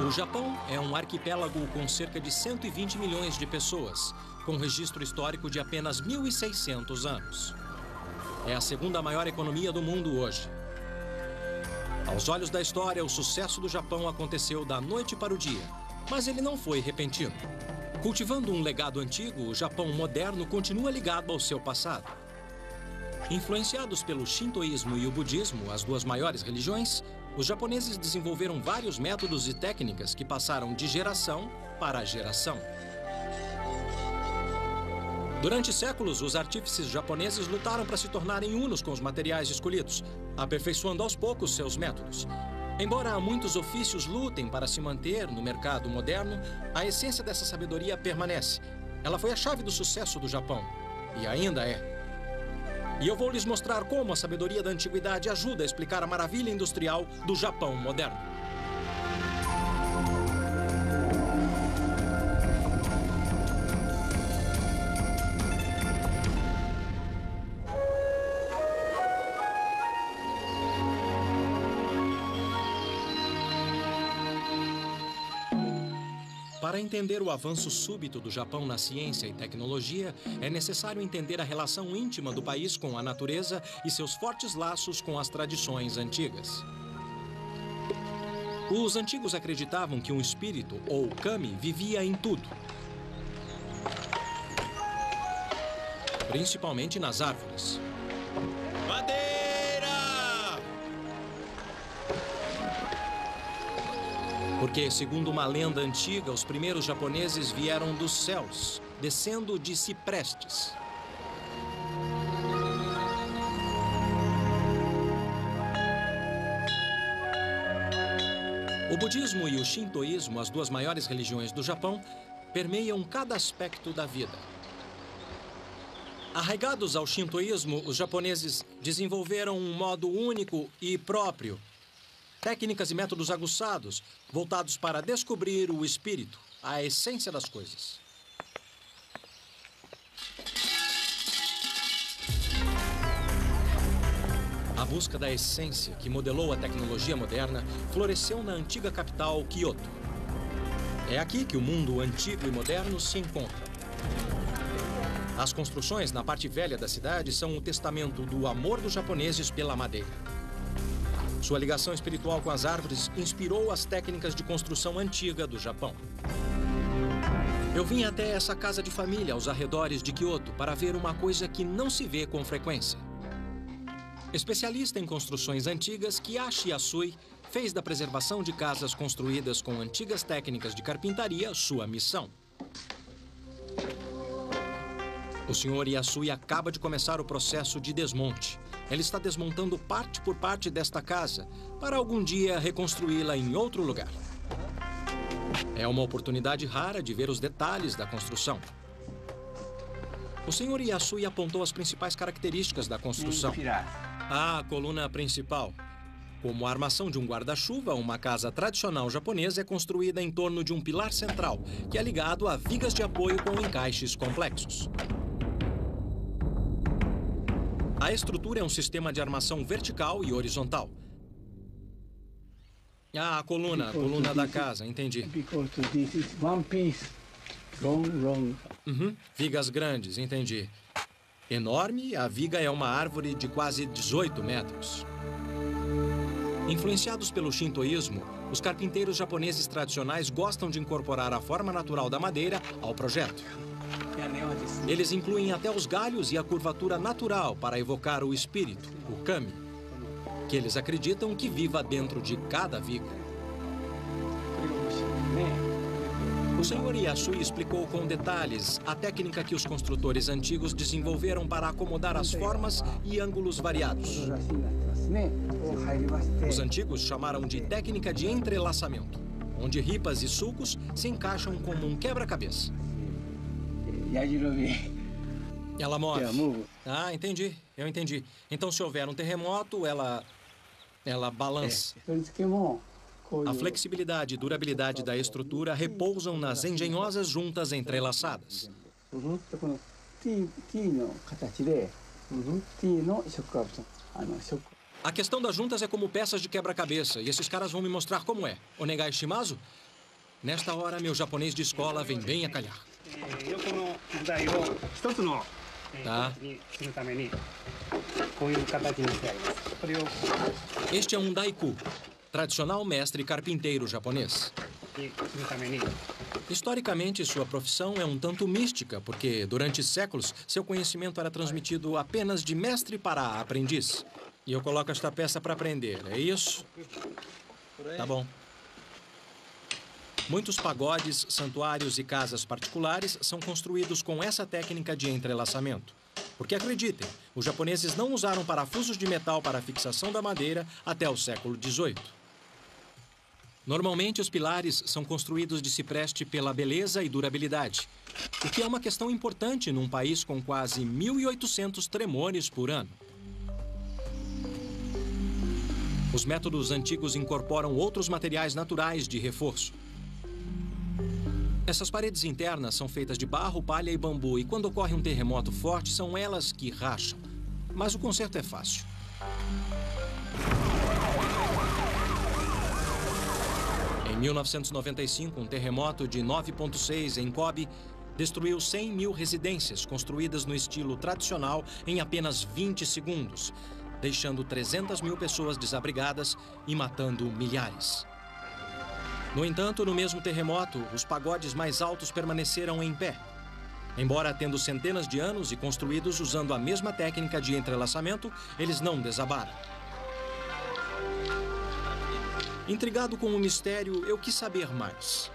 O Japão é um arquipélago com cerca de 120 milhões de pessoas, com registro histórico de apenas 1.600 anos. É a segunda maior economia do mundo hoje. Aos olhos da história, o sucesso do Japão aconteceu da noite para o dia, mas ele não foi repentino. Cultivando um legado antigo, o Japão moderno continua ligado ao seu passado. Influenciados pelo shintoísmo e o budismo, as duas maiores religiões, os japoneses desenvolveram vários métodos e técnicas que passaram de geração para geração. Durante séculos, os artífices japoneses lutaram para se tornarem unos com os materiais escolhidos, aperfeiçoando aos poucos seus métodos. Embora muitos ofícios lutem para se manter no mercado moderno, a essência dessa sabedoria permanece. Ela foi a chave do sucesso do Japão, e ainda é. E eu vou lhes mostrar como a sabedoria da antiguidade ajuda a explicar a maravilha industrial do Japão moderno. Para entender o avanço súbito do Japão na ciência e tecnologia, é necessário entender a relação íntima do país com a natureza e seus fortes laços com as tradições antigas. Os antigos acreditavam que um espírito, ou kami, vivia em tudo, principalmente nas árvores. Porque, segundo uma lenda antiga, os primeiros japoneses vieram dos céus, descendo de ciprestes. O budismo e o shintoísmo, as duas maiores religiões do Japão, permeiam cada aspecto da vida. Arraigados ao shintoísmo, os japoneses desenvolveram um modo único e próprio, técnicas e métodos aguçados, voltados para descobrir o espírito, a essência das coisas. A busca da essência, que modelou a tecnologia moderna, floresceu na antiga capital, Kyoto. É aqui que o mundo antigo e moderno se encontram. As construções na parte velha da cidade são o testamento do amor dos japoneses pela madeira. Sua ligação espiritual com as árvores inspirou as técnicas de construção antiga do Japão. Eu vim até essa casa de família aos arredores de Kyoto para ver uma coisa que não se vê com frequência. Especialista em construções antigas, Kiyoshi Yasui fez da preservação de casas construídas com antigas técnicas de carpintaria sua missão. O Sr. Yasui acaba de começar o processo de desmonte. Ele está desmontando parte por parte desta casa para algum dia reconstruí-la em outro lugar. É uma oportunidade rara de ver os detalhes da construção. O Sr. Yasui apontou as principais características da construção. A coluna principal. Como a armação de um guarda-chuva, uma casa tradicional japonesa é construída em torno de um pilar central, que é ligado a vigas de apoio com encaixes complexos. A estrutura é um sistema de armação vertical e horizontal. Ah, a coluna da casa, entendi. Vigas grandes, entendi. Enorme, a viga é uma árvore de quase 18 metros. Influenciados pelo shintoísmo, os carpinteiros japoneses tradicionais gostam de incorporar a forma natural da madeira ao projeto. Eles incluem até os galhos e a curvatura natural para evocar o espírito, o kami, que eles acreditam que viva dentro de cada viga. O Sr. Yasui explicou com detalhes a técnica que os construtores antigos desenvolveram para acomodar as formas e ângulos variados. Os antigos chamaram de técnica de entrelaçamento, onde ripas e sulcos se encaixam como um quebra-cabeça. Ela move. Ah, entendi. Eu entendi. Então, se houver um terremoto, ela balança. A flexibilidade e durabilidade da estrutura repousam nas engenhosas juntas entrelaçadas. A questão das juntas é como peças de quebra-cabeça, e esses caras vão me mostrar como é. Onegai shimasu? Nesta hora, meu japonês de escola vem bem a calhar. Tá. Este é um daiku, tradicional mestre carpinteiro japonês. Historicamente, sua profissão é um tanto mística, porque durante séculos seu conhecimento era transmitido apenas de mestre para aprendiz. E eu coloco esta peça para aprender, é isso? Tá bom. Muitos pagodes, santuários e casas particulares são construídos com essa técnica de entrelaçamento. Porque acreditem, os japoneses não usaram parafusos de metal para a fixação da madeira até o século XVIII. Normalmente, os pilares são construídos de cipreste pela beleza e durabilidade, o que é uma questão importante num país com quase 1.800 tremores por ano. Os métodos antigos incorporam outros materiais naturais de reforço. Essas paredes internas são feitas de barro, palha e bambu, e quando ocorre um terremoto forte, são elas que racham. Mas o conserto é fácil. Em 1995, um terremoto de 9,6 em Kobe destruiu 100 mil residências construídas no estilo tradicional em apenas 20 segundos, deixando 300 mil pessoas desabrigadas e matando milhares. No entanto, no mesmo terremoto, os pagodes mais altos permaneceram em pé. Embora tendo centenas de anos e construídos usando a mesma técnica de entrelaçamento, eles não desabaram. Intrigado com o mistério, eu quis saber mais.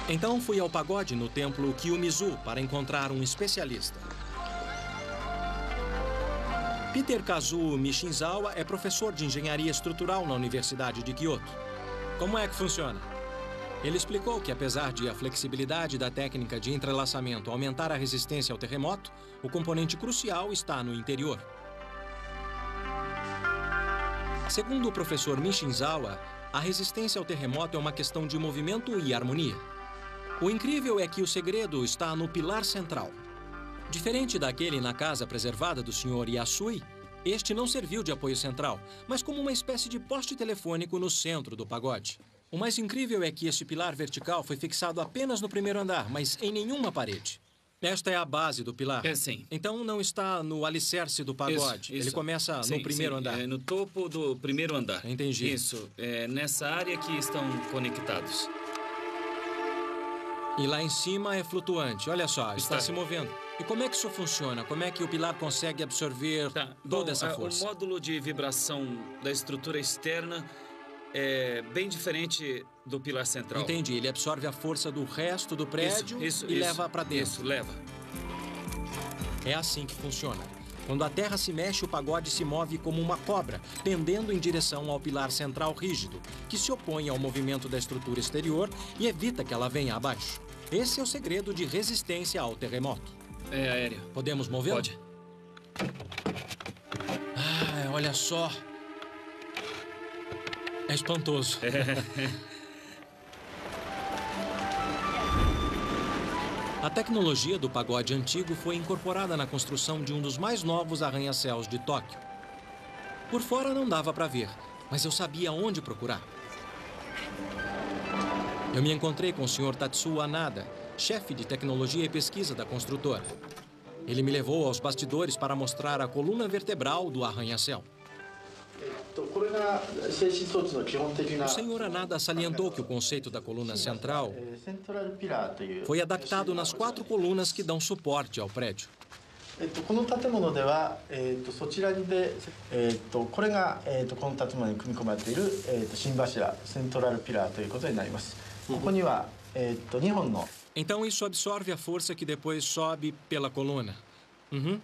Então fui ao pagode no templo Kiyomizu para encontrar um especialista. Peter Kazuo Mishinzawa é professor de engenharia estrutural na Universidade de Kyoto. Como é que funciona? Ele explicou que, apesar de a flexibilidade da técnica de entrelaçamento aumentar a resistência ao terremoto, o componente crucial está no interior. Segundo o professor Mishinzawa, a resistência ao terremoto é uma questão de movimento e harmonia. O incrível é que o segredo está no pilar central. Diferente daquele na casa preservada do Sr. Yasui, este não serviu de apoio central, mas como uma espécie de poste telefônico no centro do pagode. O mais incrível é que este pilar vertical foi fixado apenas no primeiro andar, mas em nenhuma parede. Esta é a base do pilar? É, sim. Então não está no alicerce do pagode? Isso. Ele começa no primeiro andar? É no topo do primeiro andar. Entendi. Isso, é nessa área que estão conectados. E lá em cima é flutuante, olha só, está se movendo. E como é que isso funciona? Como é que o pilar consegue absorver toda essa força? O módulo de vibração da estrutura externa é bem diferente do pilar central. Entendi, ele absorve a força do resto do prédio e leva para dentro. Isso, leva. É assim que funciona. Quando a terra se mexe, o pagode se move como uma cobra, pendendo em direção ao pilar central rígido, que se opõe ao movimento da estrutura exterior e evita que ela venha abaixo. Esse é o segredo de resistência ao terremoto. É aéreo. Podemos movê-lo? Pode. Ah, olha só. É espantoso. A tecnologia do pagode antigo foi incorporada na construção de um dos mais novos arranha-céus de Tóquio. Por fora não dava para ver, mas eu sabia onde procurar. Eu me encontrei com o Sr. Tatsuo Anada, chefe de tecnologia e pesquisa da construtora. Ele me levou aos bastidores para mostrar a coluna vertebral do arranha-céu. O Sr. Anada salientou que o conceito da coluna central foi adaptado nas 4 colunas que dão suporte ao prédio. Então isso absorve a força que depois sobe pela coluna. Uhum.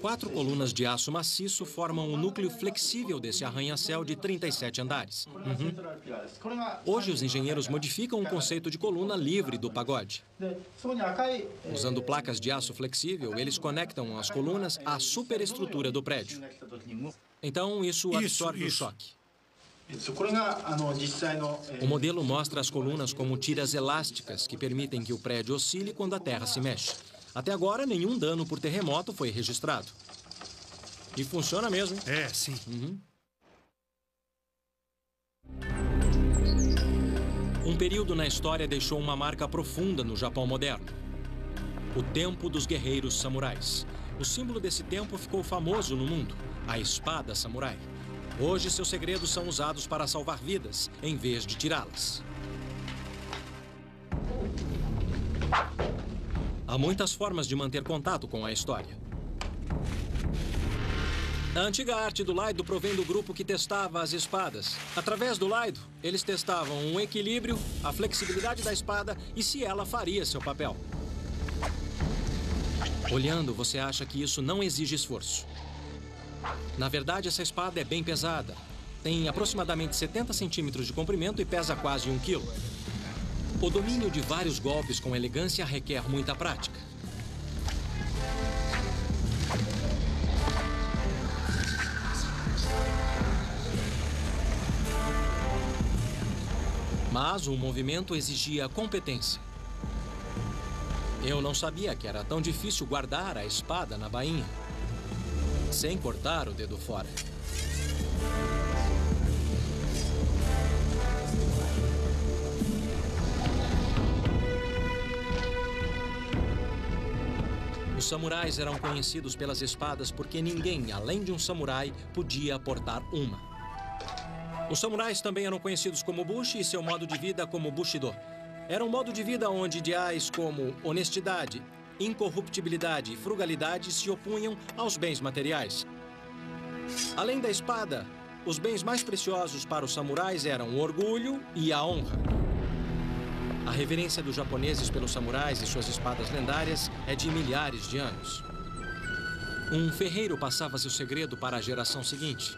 4 colunas de aço maciço formam o núcleo flexível desse arranha-céu de 37 andares. Uhum. Hoje, os engenheiros modificam o conceito de coluna livre do pagode. Usando placas de aço flexível, eles conectam as colunas à superestrutura do prédio. Então, isso absorve o choque. O modelo mostra as colunas como tiras elásticas que permitem que o prédio oscile quando a terra se mexe. Até agora, nenhum dano por terremoto foi registrado. E funciona mesmo, hein? É, sim. Um período na história deixou uma marca profunda no Japão moderno. O tempo dos guerreiros samurais. O símbolo desse tempo ficou famoso no mundo, a espada samurai. Hoje, seus segredos são usados para salvar vidas, em vez de tirá-las. Há muitas formas de manter contato com a história. A antiga arte do Laido provém do grupo que testava as espadas. Através do Laido, eles testavam o equilíbrio, a flexibilidade da espada e se ela faria seu papel. Olhando, você acha que isso não exige esforço. Na verdade, essa espada é bem pesada. Tem aproximadamente 70 centímetros de comprimento e pesa quase 1 quilo. O domínio de vários golpes com elegância requer muita prática. Mas o movimento exigia competência. Eu não sabia que era tão difícil guardar a espada na bainha, sem cortar o dedo fora. Os samurais eram conhecidos pelas espadas porque ninguém, além de um samurai, podia portar uma. Os samurais também eram conhecidos como bushi e seu modo de vida como bushido. Era um modo de vida onde ideais como honestidade, incorruptibilidade e frugalidade se opunham aos bens materiais. Além da espada, os bens mais preciosos para os samurais eram o orgulho e a honra. A reverência dos japoneses pelos samurais e suas espadas lendárias é de milhares de anos. Um ferreiro passava seu segredo para a geração seguinte.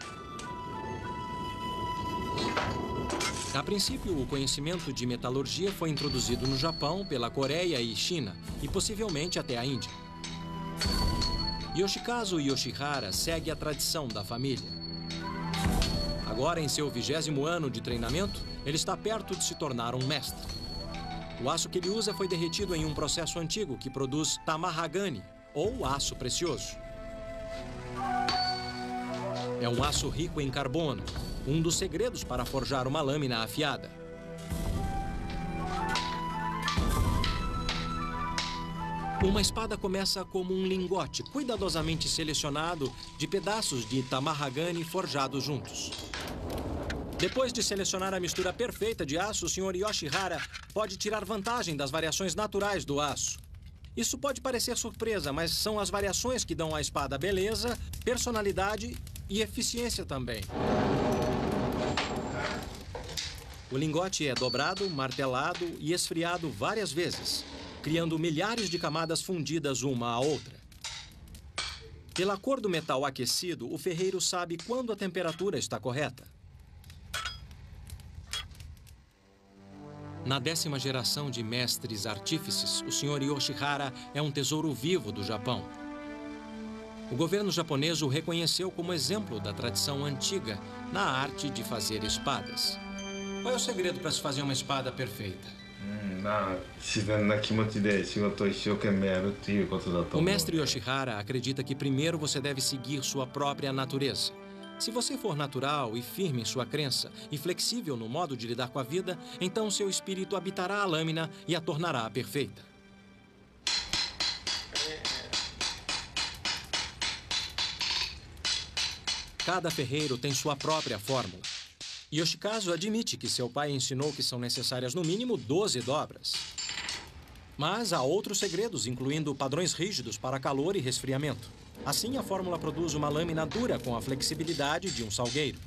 A princípio, o conhecimento de metalurgia foi introduzido no Japão pela Coreia e China, e possivelmente até a Índia. Yoshikazu Yoshihara segue a tradição da família. Agora, em seu 20º ano de treinamento, ele está perto de se tornar um mestre. O aço que ele usa foi derretido em um processo antigo que produz tamahagani, ou aço precioso. É um aço rico em carbono, um dos segredos para forjar uma lâmina afiada. Uma espada começa como um lingote cuidadosamente selecionado de pedaços de tamahagani forjados juntos. Depois de selecionar a mistura perfeita de aço, o Sr. Yoshihara pode tirar vantagem das variações naturais do aço. Isso pode parecer surpresa, mas são as variações que dão à espada beleza, personalidade e eficiência também. O lingote é dobrado, martelado e esfriado várias vezes, criando milhares de camadas fundidas uma à outra. Pela cor do metal aquecido, o ferreiro sabe quando a temperatura está correta. Na 10ª geração de mestres artífices, o Sr. Yoshihara é um tesouro vivo do Japão. O governo japonês o reconheceu como exemplo da tradição antiga na arte de fazer espadas. Qual é o segredo para se fazer uma espada perfeita? O mestre Yoshihara acredita que primeiro você deve seguir sua própria natureza. Se você for natural e firme em sua crença e flexível no modo de lidar com a vida, então seu espírito habitará a lâmina e a tornará perfeita. Cada ferreiro tem sua própria fórmula. Yoshikazu admite que seu pai ensinou que são necessárias no mínimo 12 dobras. Mas há outros segredos, incluindo padrões rígidos para calor e resfriamento. Assim, a fórmula produz uma lâmina dura com a flexibilidade de um salgueiro.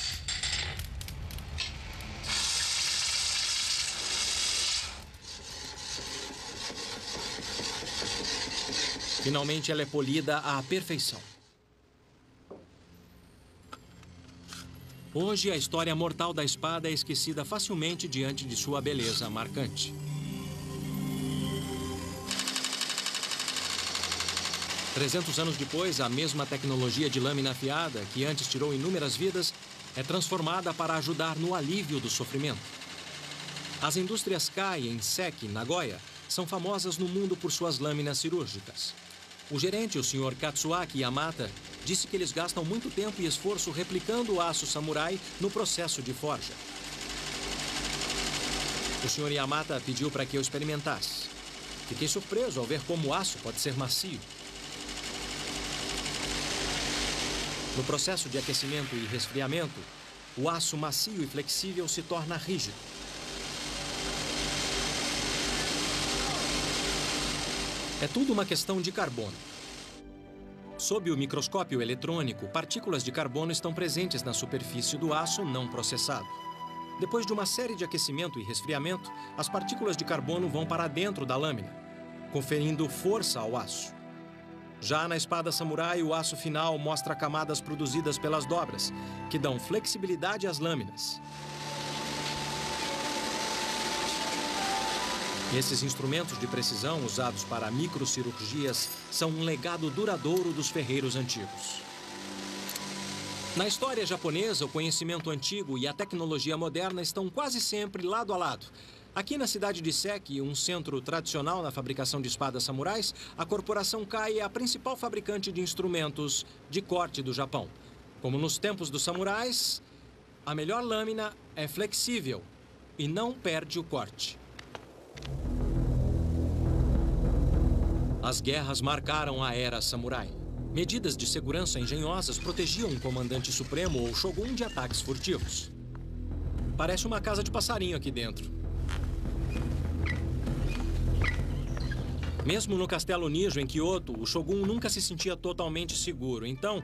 Finalmente, ela é polida à perfeição. Hoje, a história mortal da espada é esquecida facilmente diante de sua beleza marcante. 300 anos depois, a mesma tecnologia de lâmina afiada, que antes tirou inúmeras vidas, é transformada para ajudar no alívio do sofrimento. As indústrias Kai em Seki, Nagoya, são famosas no mundo por suas lâminas cirúrgicas. O gerente, o Sr. Katsuaki Yamata, disse que eles gastam muito tempo e esforço replicando o aço samurai no processo de forja. O Sr. Yamata pediu para que eu experimentasse. Fiquei surpreso ao ver como o aço pode ser macio. No processo de aquecimento e resfriamento, o aço macio e flexível se torna rígido. É tudo uma questão de carbono. Sob o microscópio eletrônico, partículas de carbono estão presentes na superfície do aço não processado. Depois de uma série de aquecimento e resfriamento, as partículas de carbono vão para dentro da lâmina, conferindo força ao aço. Já na espada samurai, o aço final mostra camadas produzidas pelas dobras, que dão flexibilidade às lâminas. Esses instrumentos de precisão usados para microcirurgias são um legado duradouro dos ferreiros antigos. Na história japonesa, o conhecimento antigo e a tecnologia moderna estão quase sempre lado a lado. Aqui na cidade de Seki, um centro tradicional na fabricação de espadas samurais, a corporação Kai é a principal fabricante de instrumentos de corte do Japão. Como nos tempos dos samurais, a melhor lâmina é flexível e não perde o corte. As guerras marcaram a era samurai. Medidas de segurança engenhosas protegiam um comandante supremo ou shogun de ataques furtivos. Parece uma casa de passarinho aqui dentro. Mesmo no Castelo Nijo, em Kyoto, o shogun nunca se sentia totalmente seguro. Então,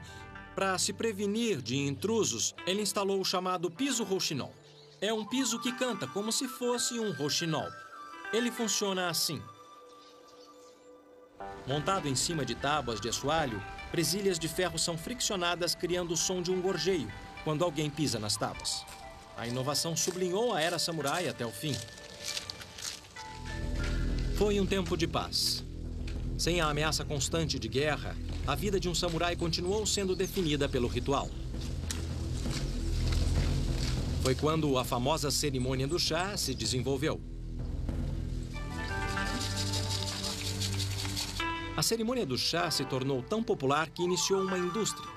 para se prevenir de intrusos, ele instalou o chamado piso rouxinol. É um piso que canta como se fosse um rouxinol. Ele funciona assim. Montado em cima de tábuas de assoalho, presilhas de ferro são friccionadas, criando o som de um gorjeio quando alguém pisa nas tábuas. A inovação sublinhou a era samurai até o fim. Foi um tempo de paz. Sem a ameaça constante de guerra, a vida de um samurai continuou sendo definida pelo ritual. Foi quando a famosa cerimônia do chá se desenvolveu. A cerimônia do chá se tornou tão popular que iniciou uma indústria,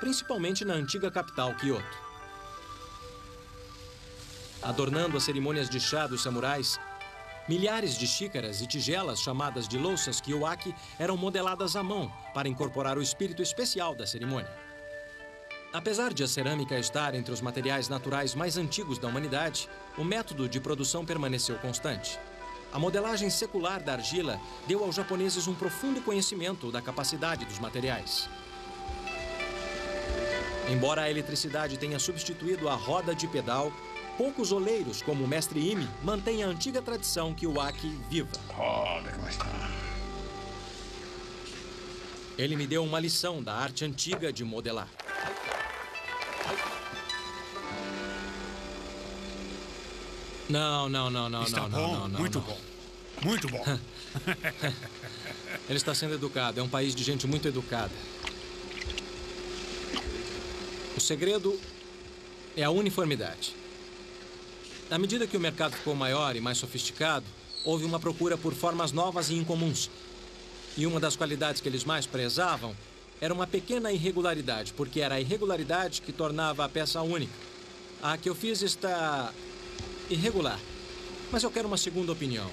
principalmente na antiga capital, Kyoto. Adornando as cerimônias de chá dos samurais, milhares de xícaras e tigelas chamadas de louças kiwaki eram modeladas à mão para incorporar o espírito especial da cerimônia. Apesar de a cerâmica estar entre os materiais naturais mais antigos da humanidade, o método de produção permaneceu constante. A modelagem secular da argila deu aos japoneses um profundo conhecimento da capacidade dos materiais. Embora a eletricidade tenha substituído a roda de pedal, poucos oleiros, como o mestre Imi, mantêm a antiga tradição kiwaki viva. Ele me deu uma lição da arte antiga de modelar. Não. Está bom, muito bom. Muito bom. Ele está sendo educado. É um país de gente muito educada. O segredo é a uniformidade. À medida que o mercado ficou maior e mais sofisticado, houve uma procura por formas novas e incomuns. E uma das qualidades que eles mais prezavam era uma pequena irregularidade, porque era a irregularidade que tornava a peça única. A que eu fiz está irregular, mas eu quero uma segunda opinião.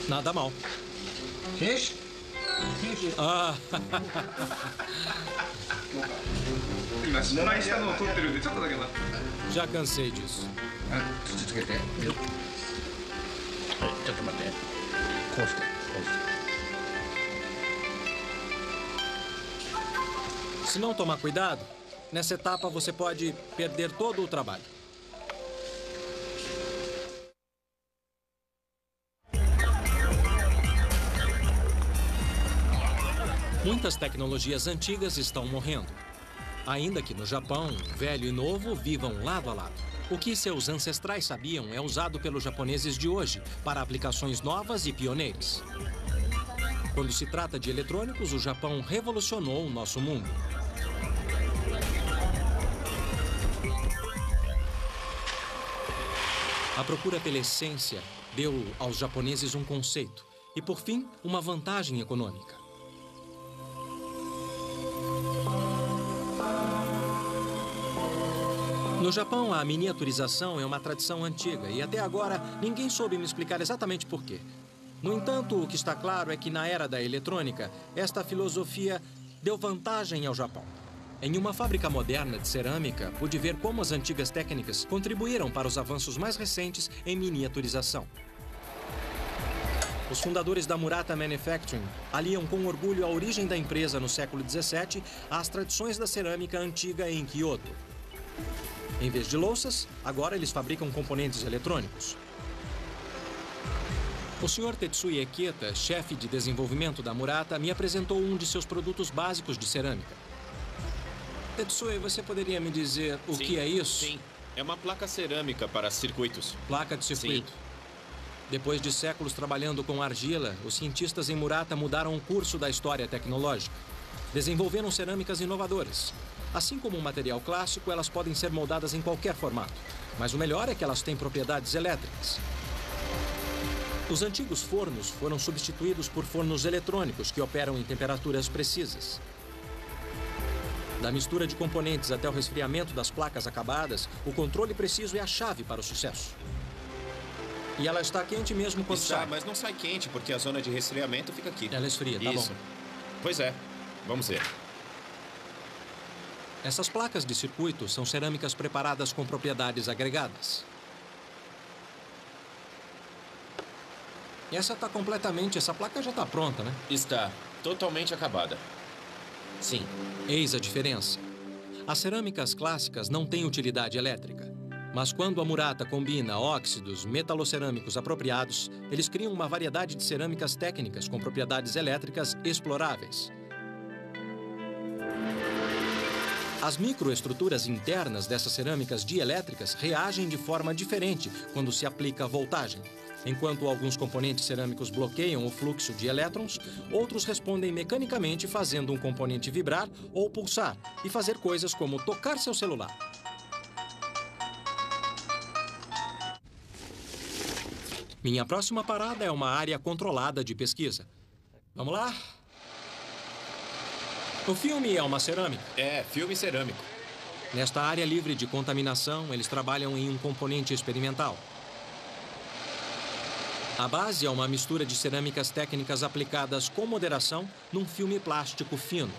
Nada mal. Ah. Já cansei disso. Se não tomar cuidado, nessa etapa você pode perder todo o trabalho. Muitas tecnologias antigas estão morrendo. Ainda que no Japão, velho e novo vivam lado a lado. O que seus ancestrais sabiam é usado pelos japoneses de hoje para aplicações novas e pioneiras. Quando se trata de eletrônicos, o Japão revolucionou o nosso mundo. A procura pela essência deu aos japoneses um conceito e, por fim, uma vantagem econômica. No Japão, a miniaturização é uma tradição antiga e até agora ninguém soube me explicar exatamente por quê. No entanto, o que está claro é que na era da eletrônica, esta filosofia deu vantagem ao Japão. Em uma fábrica moderna de cerâmica, pude ver como as antigas técnicas contribuíram para os avanços mais recentes em miniaturização. Os fundadores da Murata Manufacturing aliam com orgulho a origem da empresa no século XVII às tradições da cerâmica antiga em Kyoto. Em vez de louças, agora eles fabricam componentes eletrônicos. O Sr. Tetsuya Eketa, chefe de desenvolvimento da Murata, me apresentou um de seus produtos básicos de cerâmica. Tetsuya, você poderia me dizer o que é isso? Sim, é uma placa cerâmica para circuitos. Placa de circuito. Sim. Depois de séculos trabalhando com argila, os cientistas em Murata mudaram o curso da história tecnológica. Desenvolveram cerâmicas inovadoras. Assim como um material clássico, elas podem ser moldadas em qualquer formato. Mas o melhor é que elas têm propriedades elétricas. Os antigos fornos foram substituídos por fornos eletrônicos que operam em temperaturas precisas. Da mistura de componentes até o resfriamento das placas acabadas, o controle preciso é a chave para o sucesso. E ela está quente mesmo quando sai. Mas não sai quente, porque a zona de resfriamento fica aqui. Ela esfria, tá bom. Pois é. Vamos ver. Essas placas de circuito são cerâmicas preparadas com propriedades agregadas. Essa placa já está pronta, né? Está totalmente acabada. Sim. Eis a diferença. As cerâmicas clássicas não têm utilidade elétrica. Mas quando a Murata combina óxidos metalocerâmicos apropriados, eles criam uma variedade de cerâmicas técnicas com propriedades elétricas exploráveis. As microestruturas internas dessas cerâmicas dielétricas reagem de forma diferente quando se aplica voltagem. Enquanto alguns componentes cerâmicos bloqueiam o fluxo de elétrons, outros respondem mecanicamente fazendo um componente vibrar ou pulsar e fazer coisas como tocar seu celular. Minha próxima parada é uma área controlada de pesquisa. Vamos lá? O filme é uma cerâmica? É, filme cerâmico. Nesta área livre de contaminação, eles trabalham em um componente experimental. A base é uma mistura de cerâmicas técnicas aplicadas com moderação num filme plástico fino.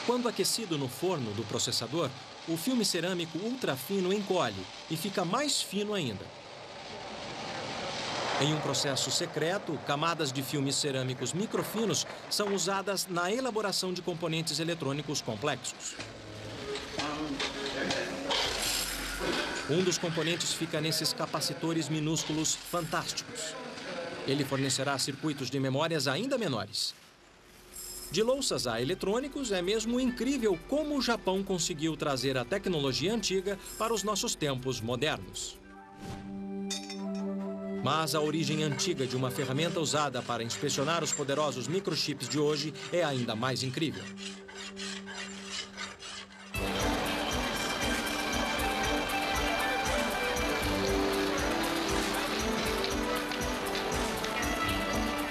Quando aquecido no forno do processador, o filme cerâmico ultra fino encolhe e fica mais fino ainda. Em um processo secreto, camadas de filmes cerâmicos microfinos são usadas na elaboração de componentes eletrônicos complexos. Um dos componentes fica nesses capacitores minúsculos fantásticos. Ele fornecerá circuitos de memórias ainda menores. De louças a eletrônicos, é mesmo incrível como o Japão conseguiu trazer a tecnologia antiga para os nossos tempos modernos. Mas a origem antiga de uma ferramenta usada para inspecionar os poderosos microchips de hoje é ainda mais incrível.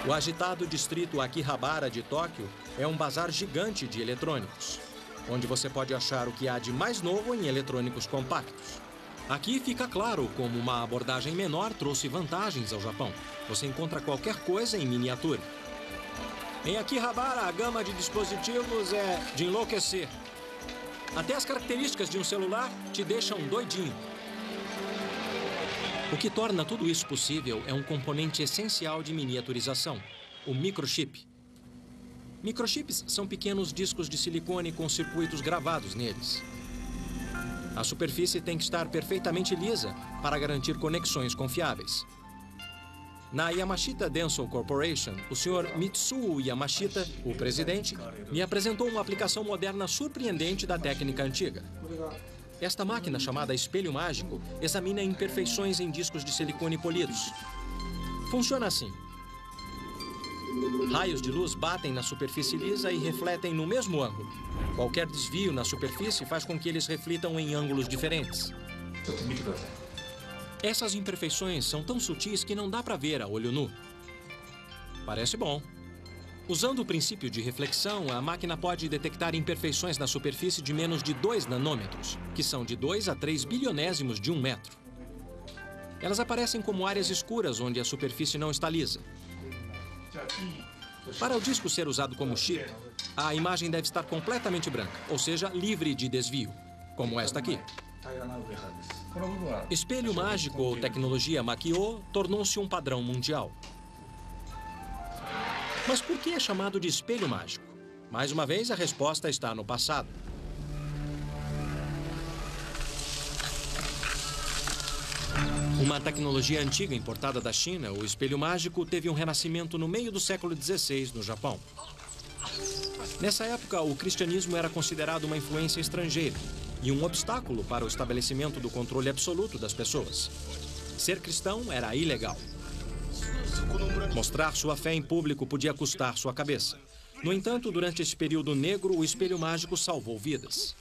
O agitado distrito Akihabara de Tóquio é um bazar gigante de eletrônicos, onde você pode achar o que há de mais novo em eletrônicos compactos. Aqui fica claro como uma abordagem menor trouxe vantagens ao Japão. Você encontra qualquer coisa em miniatura. Em Akihabara, a gama de dispositivos é de enlouquecer. Até as características de um celular te deixam doidinho. O que torna tudo isso possível é um componente essencial de miniaturização, o microchip. Microchips são pequenos discos de silicone com circuitos gravados neles. A superfície tem que estar perfeitamente lisa para garantir conexões confiáveis. Na Yamashita Denso Corporation, o Sr. Mitsuo Yamashita, o presidente, me apresentou uma aplicação moderna surpreendente da técnica antiga. Esta máquina, chamada espelho mágico, examina imperfeições em discos de silicone polidos. Funciona assim. Raios de luz batem na superfície lisa e refletem no mesmo ângulo. Qualquer desvio na superfície faz com que eles reflitam em ângulos diferentes. Essas imperfeições são tão sutis que não dá para ver a olho nu. Parece bom. Usando o princípio de reflexão, a máquina pode detectar imperfeições na superfície de menos de 2 nanômetros, que são de 2 a 3 bilionésimos de 1 metro. Elas aparecem como áreas escuras onde a superfície não está lisa. Para o disco ser usado como chip, a imagem deve estar completamente branca, ou seja, livre de desvio, como esta aqui. Espelho mágico ou tecnologia Makio tornou-se um padrão mundial. Mas por que é chamado de espelho mágico? Mais uma vez, a resposta está no passado. Uma tecnologia antiga importada da China, o espelho mágico teve um renascimento no meio do século XVI no Japão. Nessa época, o cristianismo era considerado uma influência estrangeira e um obstáculo para o estabelecimento do controle absoluto das pessoas. Ser cristão era ilegal. Mostrar sua fé em público podia custar sua cabeça. No entanto, durante esse período negro, o espelho mágico salvou vidas.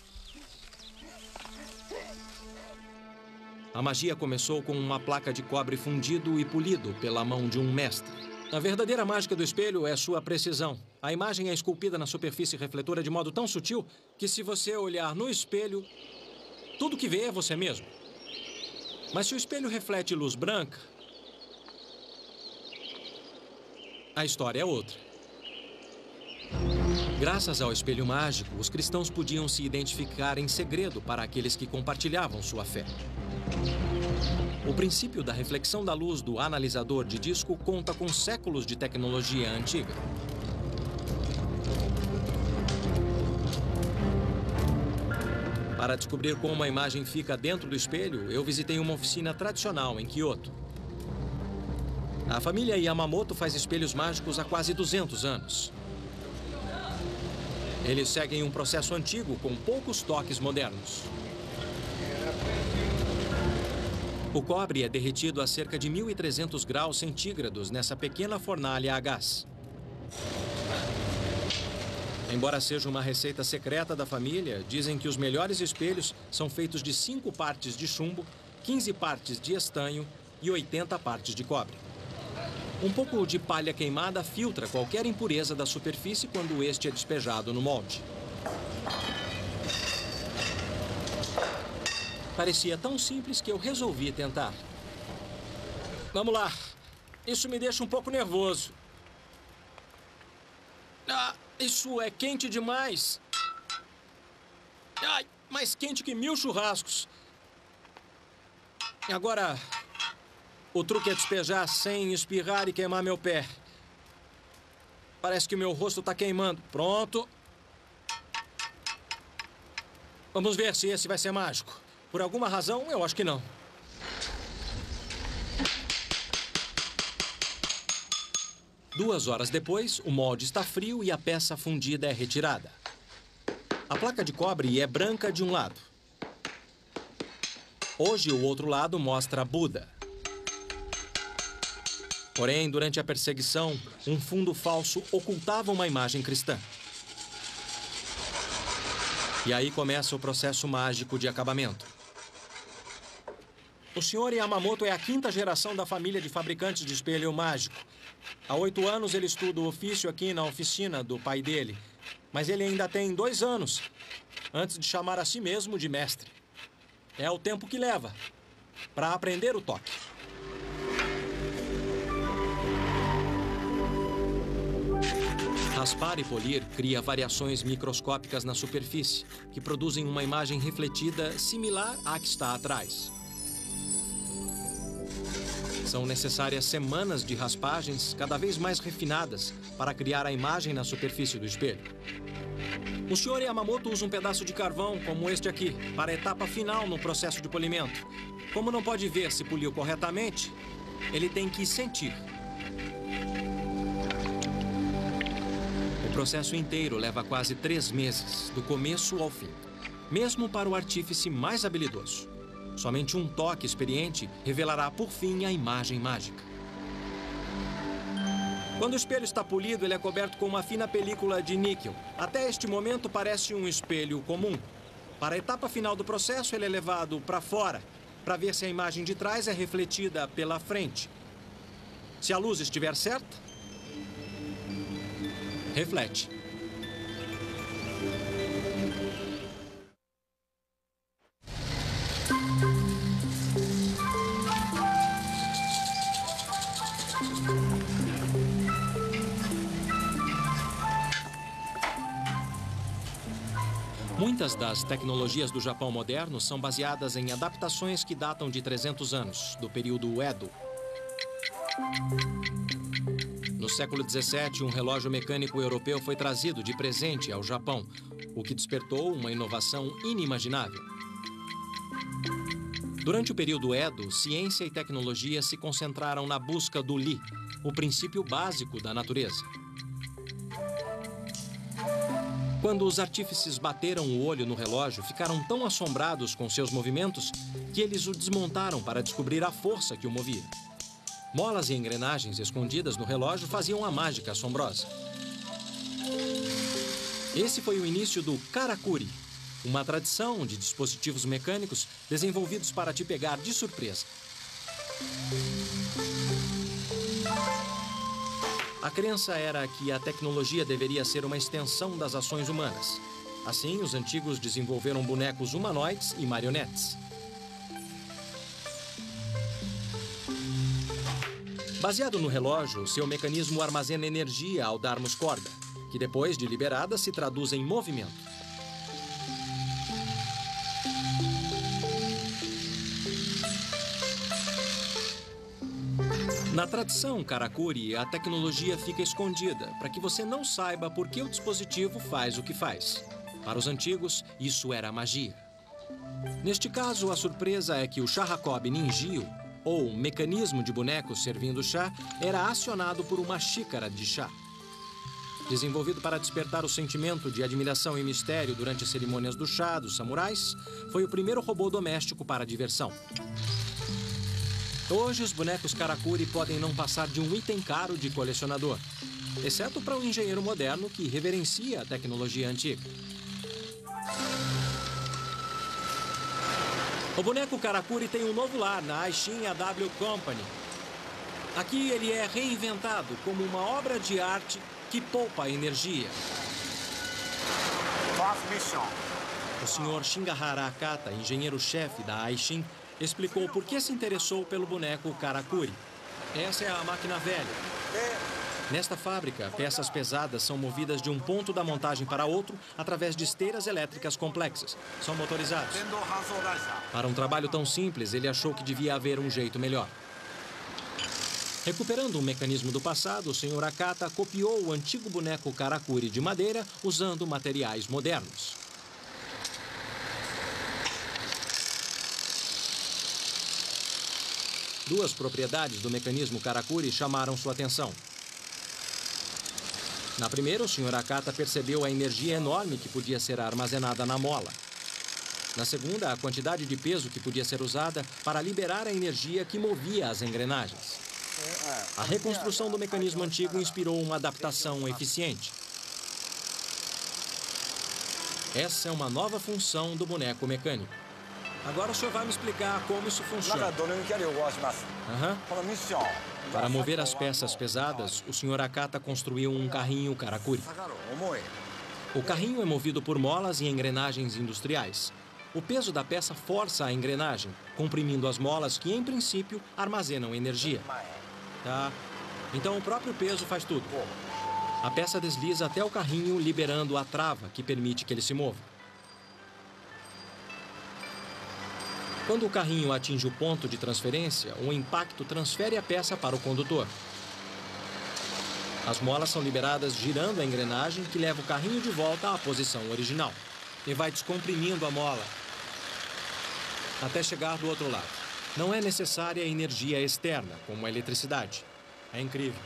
A magia começou com uma placa de cobre fundido e polido pela mão de um mestre. A verdadeira mágica do espelho é sua precisão. A imagem é esculpida na superfície refletora de modo tão sutil que, se você olhar no espelho, tudo que vê é você mesmo. Mas se o espelho reflete luz branca, a história é outra. Graças ao espelho mágico, os cristãos podiam se identificar em segredo para aqueles que compartilhavam sua fé. O princípio da reflexão da luz do analisador de disco conta com séculos de tecnologia antiga. Para descobrir como a imagem fica dentro do espelho, eu visitei uma oficina tradicional em Kyoto. A família Yamamoto faz espelhos mágicos há quase 200 anos. Eles seguem um processo antigo com poucos toques modernos. O cobre é derretido a cerca de 1.300 graus centígrados nessa pequena fornalha a gás. Embora seja uma receita secreta da família, dizem que os melhores espelhos são feitos de 5 partes de chumbo, 15 partes de estanho e 80 partes de cobre. Um pouco de palha queimada filtra qualquer impureza da superfície quando este é despejado no molde. Parecia tão simples que eu resolvi tentar. Vamos lá. Isso me deixa um pouco nervoso. Ah, isso é quente demais. Ai, mais quente que 1000 churrascos. Agora, o truque é despejar sem espirrar e queimar meu pé. Parece que meu rosto está queimando. Pronto. Vamos ver se esse vai ser mágico. Por alguma razão, eu acho que não. Duas horas depois, o molde está frio e a peça fundida é retirada. A placa de cobre é branca de um lado. Hoje, o outro lado mostra Buda. Porém, durante a perseguição, um fundo falso ocultava uma imagem cristã. E aí começa o processo mágico de acabamento. O Sr. Yamamoto é a 5ª geração da família de fabricantes de espelho mágico. Há 8 anos ele estuda o ofício aqui na oficina do pai dele. Mas ele ainda tem 2 anos antes de chamar a si mesmo de mestre. É o tempo que leva para aprender o toque. Raspar e polir cria variações microscópicas na superfície, que produzem uma imagem refletida similar à que está atrás. São necessárias semanas de raspagens cada vez mais refinadas para criar a imagem na superfície do espelho. O Sr. Yamamoto usa um pedaço de carvão, como este aqui, para a etapa final no processo de polimento. Como não pode ver se poliu corretamente, ele tem que sentir. O processo inteiro leva quase 3 meses, do começo ao fim. Mesmo para o artífice mais habilidoso. Somente um toque experiente revelará, por fim, a imagem mágica. Quando o espelho está polido, ele é coberto com uma fina película de níquel. Até este momento, parece um espelho comum. Para a etapa final do processo, ele é levado para fora para ver se a imagem de trás é refletida pela frente. Se a luz estiver certa, reflete. Muitas das tecnologias do Japão moderno são baseadas em adaptações que datam de 300 anos, do período Edo. No século XVII, um relógio mecânico europeu foi trazido de presente ao Japão, o que despertou uma inovação inimaginável. Durante o período Edo, ciência e tecnologia se concentraram na busca do Li, o princípio básico da natureza. Quando os artífices bateram o olho no relógio, ficaram tão assombrados com seus movimentos que eles o desmontaram para descobrir a força que o movia. Molas e engrenagens escondidas no relógio faziam a mágica assombrosa. Esse foi o início do karakuri, uma tradição de dispositivos mecânicos desenvolvidos para te pegar de surpresa. A crença era que a tecnologia deveria ser uma extensão das ações humanas. Assim, os antigos desenvolveram bonecos humanoides e marionetes. Baseado no relógio, seu mecanismo armazena energia ao darmos corda, que depois de liberada se traduz em movimento. Na tradição karakuri, a tecnologia fica escondida, para que você não saiba por que o dispositivo faz o que faz. Para os antigos, isso era magia. Neste caso, a surpresa é que o Shahakobi Ninjio, ou mecanismo de bonecos servindo chá, era acionado por uma xícara de chá. Desenvolvido para despertar o sentimento de admiração e mistério durante as cerimônias do chá dos samurais, foi o primeiro robô doméstico para a diversão. Hoje, os bonecos karakuri podem não passar de um item caro de colecionador, exceto para um engenheiro moderno que reverencia a tecnologia antiga. O boneco karakuri tem um novo lar na Aishin AW Company. Aqui ele é reinventado como uma obra de arte que poupa energia. O Sr. Shingahara Akata, engenheiro-chefe da Aishin, explicou por que se interessou pelo boneco karakuri. Essa é a máquina velha. Nesta fábrica, peças pesadas são movidas de um ponto da montagem para outro através de esteiras elétricas complexas. São motorizados. Para um trabalho tão simples, ele achou que devia haver um jeito melhor. Recuperando um mecanismo do passado, o Sr. Akata copiou o antigo boneco karakuri de madeira usando materiais modernos. Duas propriedades do mecanismo karakuri chamaram sua atenção. Na primeira, o Sr. Akata percebeu a energia enorme que podia ser armazenada na mola. Na segunda, a quantidade de peso que podia ser usada para liberar a energia que movia as engrenagens. A reconstrução do mecanismo antigo inspirou uma adaptação eficiente. Essa é uma nova função do boneco mecânico. Agora o senhor vai me explicar como isso funciona. Para mover as peças pesadas, o Sr. Akata construiu um carrinho karakuri. O carrinho é movido por molas e engrenagens industriais. O peso da peça força a engrenagem, comprimindo as molas que, em princípio, armazenam energia. Tá? Então o próprio peso faz tudo. A peça desliza até o carrinho, liberando a trava que permite que ele se mova. Quando o carrinho atinge o ponto de transferência, o impacto transfere a peça para o condutor. As molas são liberadas girando a engrenagem que leva o carrinho de volta à posição original. E vai descomprimindo a mola até chegar do outro lado. Não é necessária energia externa, como a eletricidade. É incrível.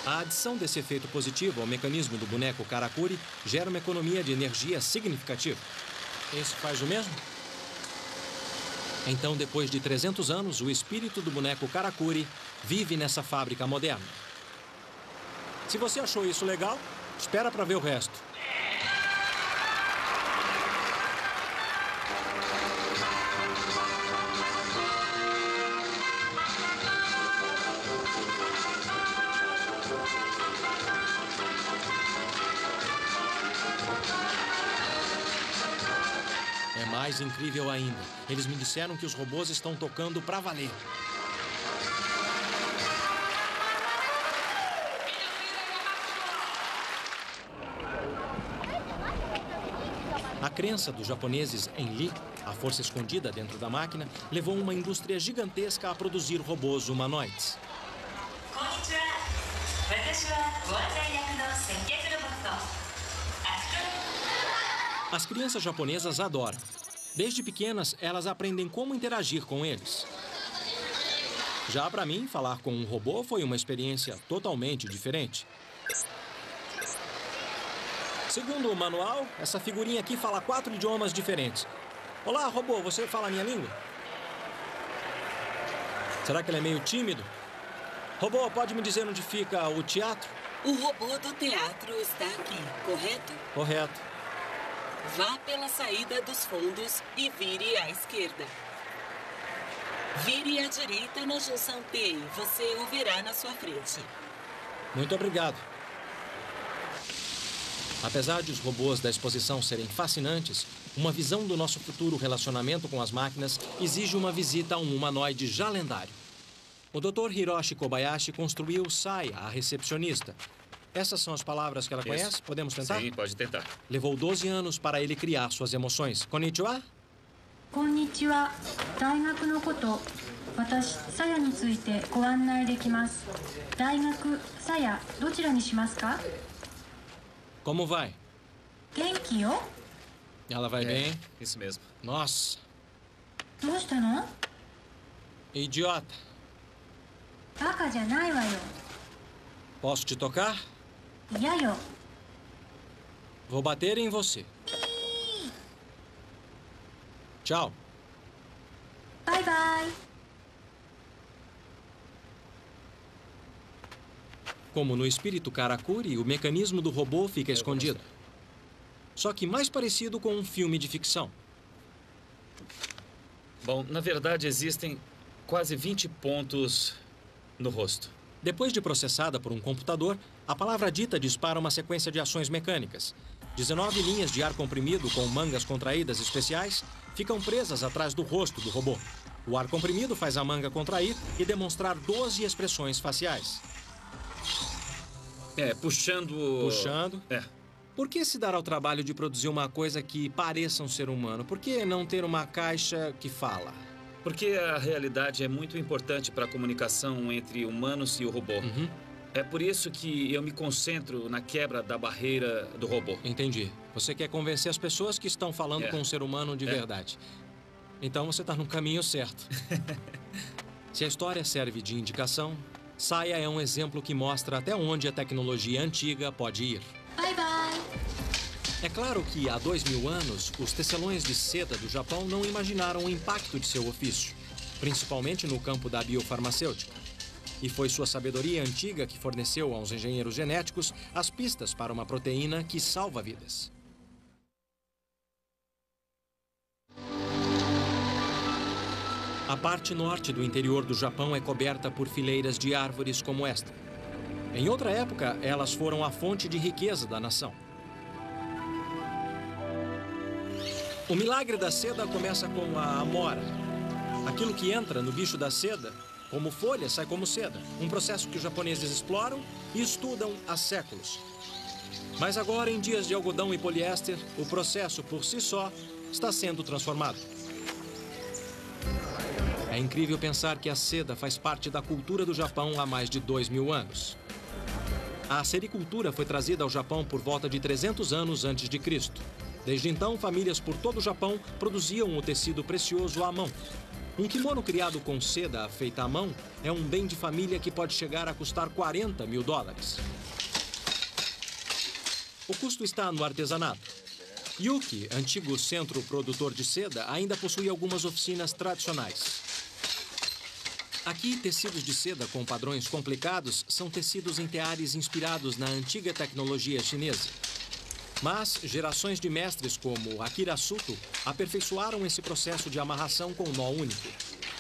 A adição desse efeito positivo ao mecanismo do boneco karakuri gera uma economia de energia significativa. Esse faz o mesmo? Então, depois de 300 anos, o espírito do boneco karakuri vive nessa fábrica moderna. Se você achou isso legal, espera para ver o resto. Mais incrível ainda, eles me disseram que os robôs estão tocando pra valer. A crença dos japoneses em Li, a força escondida dentro da máquina, levou uma indústria gigantesca a produzir robôs humanoides. As crianças japonesas adoram. Desde pequenas, elas aprendem como interagir com eles. Já para mim, falar com um robô foi uma experiência totalmente diferente. Segundo o manual, essa figurinha aqui fala 4 idiomas diferentes. Olá, robô, você fala a minha língua? Será que ele é meio tímido? Robô, pode me dizer onde fica o teatro? O robô do teatro está aqui, correto? Correto. Vá pela saída dos fundos e vire à esquerda. Vire à direita na junção T e você o verá na sua frente. Muito obrigado. Apesar de os robôs da exposição serem fascinantes, uma visão do nosso futuro relacionamento com as máquinas exige uma visita a um humanoide já lendário. O Dr. Hiroshi Kobayashi construiu Saya, a recepcionista. Essas são as palavras que ela conhece? Podemos tentar? Sim, pode tentar. Levou 12 anos para ele criar suas emoções. Konnichiwa? Konnichiwa. 大学のこと、私、さやについてご案内できます。大学、さや、どちらにしますか? Como vai? 元気よ。 Ela vai bem? Isso mesmo. Nossa. どうしたの? Idiota. バカじゃないわよ。 Posso te tocar? 嫌よ。 Vou bater em você. Tchau. Bye bye. Como no espírito Karakuri, o mecanismo do robô fica escondido. Só que mais parecido com um filme de ficção. Bom, na verdade existem quase 20 pontos no rosto. Depois de processada por um computador, a palavra dita dispara uma sequência de ações mecânicas. 19 linhas de ar comprimido com mangas contraídas especiais ficam presas atrás do rosto do robô. O ar comprimido faz a manga contrair e demonstrar 12 expressões faciais. Puxando... Puxando. Por que se dar ao trabalho de produzir uma coisa que pareça um ser humano? Por que não ter uma caixa que fala? Porque a realidade é muito importante para a comunicação entre humanos e o robô. É por isso que eu me concentro na quebra da barreira do robô. Entendi. Você quer convencer as pessoas que estão falando com um ser humano de verdade. Então você está no caminho certo. Se a história serve de indicação, Saya é um exemplo que mostra até onde a tecnologia antiga pode ir. Bye bye. É claro que há 2000 anos, os tecelões de seda do Japão não imaginaram o impacto de seu ofício, principalmente no campo da biofarmacêutica. E foi sua sabedoria antiga que forneceu aos engenheiros genéticos as pistas para uma proteína que salva vidas. A parte norte do interior do Japão é coberta por fileiras de árvores como esta. Em outra época, elas foram a fonte de riqueza da nação. O milagre da seda começa com a amora. Aquilo que entra no bicho da seda, como folha, sai como seda. Um processo que os japoneses exploram e estudam há séculos. Mas agora, em dias de algodão e poliéster, o processo por si só está sendo transformado. É incrível pensar que a seda faz parte da cultura do Japão há mais de 2000 anos. A sericultura foi trazida ao Japão por volta de 300 anos antes de Cristo. Desde então, famílias por todo o Japão produziam o tecido precioso à mão. Um kimono criado com seda feita à mão é um bem de família que pode chegar a custar $40 mil. O custo está no artesanato. Yuki, antigo centro produtor de seda, ainda possui algumas oficinas tradicionais. Aqui, tecidos de seda com padrões complicados são tecidos em teares inspirados na antiga tecnologia chinesa. Mas gerações de mestres como Akira Suto aperfeiçoaram esse processo de amarração com nó único.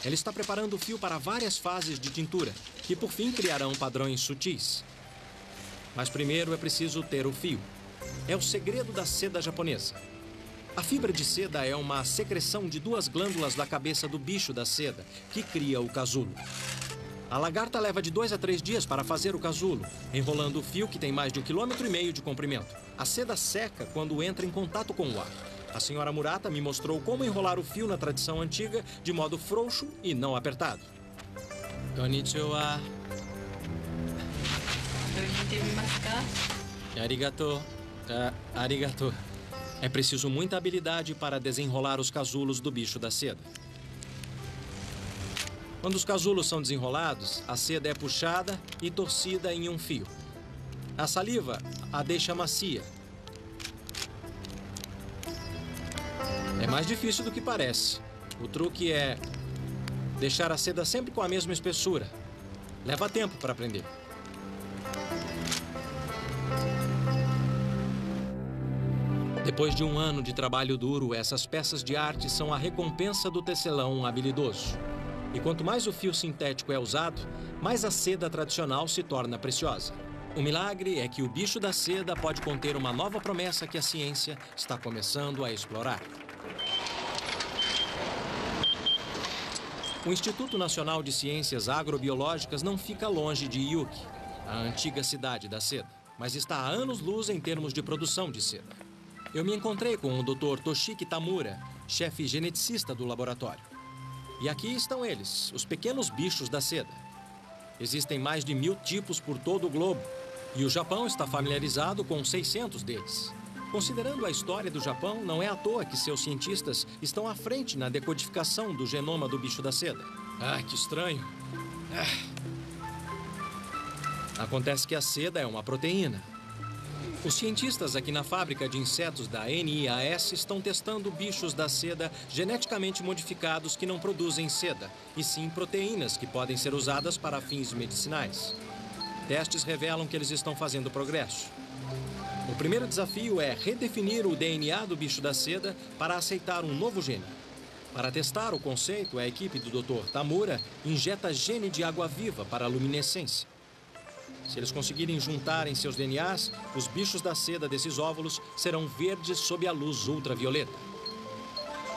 Ele está preparando o fio para várias fases de tintura, que por fim criarão padrões sutis. Mas primeiro é preciso ter o fio. É o segredo da seda japonesa. A fibra de seda é uma secreção de 2 glândulas da cabeça do bicho da seda, que cria o casulo. A lagarta leva de 2 a 3 dias para fazer o casulo, enrolando o fio que tem mais de 1,5 km de comprimento. A seda seca quando entra em contato com o ar. A senhora Murata me mostrou como enrolar o fio na tradição antiga de modo frouxo e não apertado. Konnichiwa. Arigato. Arigato. É preciso muita habilidade para desenrolar os casulos do bicho da seda. Quando os casulos são desenrolados, a seda é puxada e torcida em um fio. A saliva a deixa macia. É mais difícil do que parece. O truque é deixar a seda sempre com a mesma espessura. Leva tempo para aprender. Depois de um ano de trabalho duro, essas peças de arte são a recompensa do tecelão habilidoso. E quanto mais o fio sintético é usado, mais a seda tradicional se torna preciosa. O milagre é que o bicho da seda pode conter uma nova promessa que a ciência está começando a explorar. O Instituto Nacional de Ciências Agrobiológicas não fica longe de Yuki, a antiga cidade da seda, mas está a anos-luz em termos de produção de seda. Eu me encontrei com o Dr. Toshiki Tamura, chefe geneticista do laboratório. E aqui estão eles, os pequenos bichos da seda. Existem mais de 1000 tipos por todo o globo, e o Japão está familiarizado com 600 deles. Considerando a história do Japão, não é à toa que seus cientistas estão à frente na decodificação do genoma do bicho da seda. Ah, que estranho. Acontece que a seda é uma proteína. Os cientistas aqui na fábrica de insetos da NIAS estão testando bichos da seda geneticamente modificados que não produzem seda, e sim proteínas que podem ser usadas para fins medicinais. Testes revelam que eles estão fazendo progresso. O primeiro desafio é redefinir o DNA do bicho da seda para aceitar um novo gene. Para testar o conceito, a equipe do Dr. Tamura injeta gene de água-viva para a luminescência. Se eles conseguirem juntar em seus DNAs, os bichos da seda desses óvulos serão verdes sob a luz ultravioleta.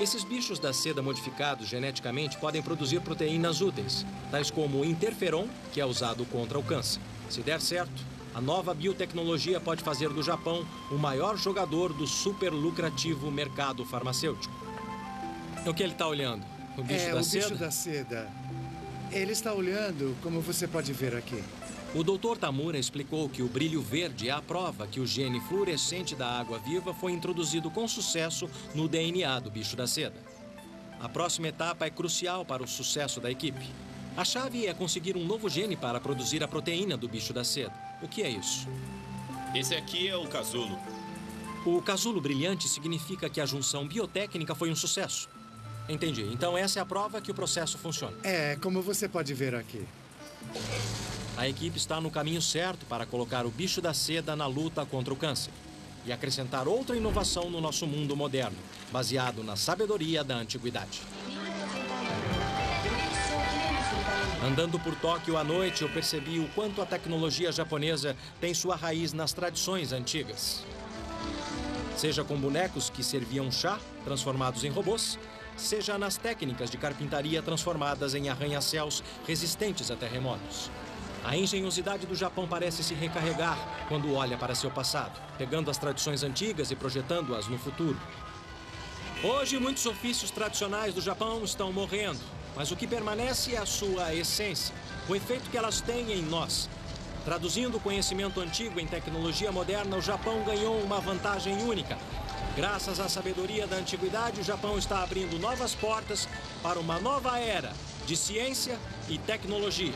Esses bichos da seda modificados geneticamente podem produzir proteínas úteis, tais como o interferon, que é usado contra o câncer. Se der certo, a nova biotecnologia pode fazer do Japão o maior jogador do super lucrativo mercado farmacêutico. O que ele está olhando? O bicho da seda? O bicho da seda. Ele está olhando, como você pode ver aqui. O Dr. Tamura explicou que o brilho verde é a prova que o gene fluorescente da água-viva foi introduzido com sucesso no DNA do bicho da seda. A próxima etapa é crucial para o sucesso da equipe. A chave é conseguir um novo gene para produzir a proteína do bicho da seda. O que é isso? Esse aqui é o casulo. O casulo brilhante significa que a junção biotécnica foi um sucesso. Entendi. Então essa é a prova que o processo funciona. Como você pode ver aqui. A equipe está no caminho certo para colocar o bicho da seda na luta contra o câncer e acrescentar outra inovação no nosso mundo moderno, baseado na sabedoria da antiguidade. Andando por Tóquio à noite, eu percebi o quanto a tecnologia japonesa tem sua raiz nas tradições antigas. Seja com bonecos que serviam chá, transformados em robôs, seja nas técnicas de carpintaria transformadas em arranha-céus resistentes a terremotos. A engenhosidade do Japão parece se recarregar quando olha para seu passado, pegando as tradições antigas e projetando-as no futuro. Hoje, muitos ofícios tradicionais do Japão estão morrendo, mas o que permanece é a sua essência, o efeito que elas têm em nós. Traduzindo o conhecimento antigo em tecnologia moderna, o Japão ganhou uma vantagem única. Graças à sabedoria da antiguidade, o Japão está abrindo novas portas para uma nova era de ciência e tecnologia.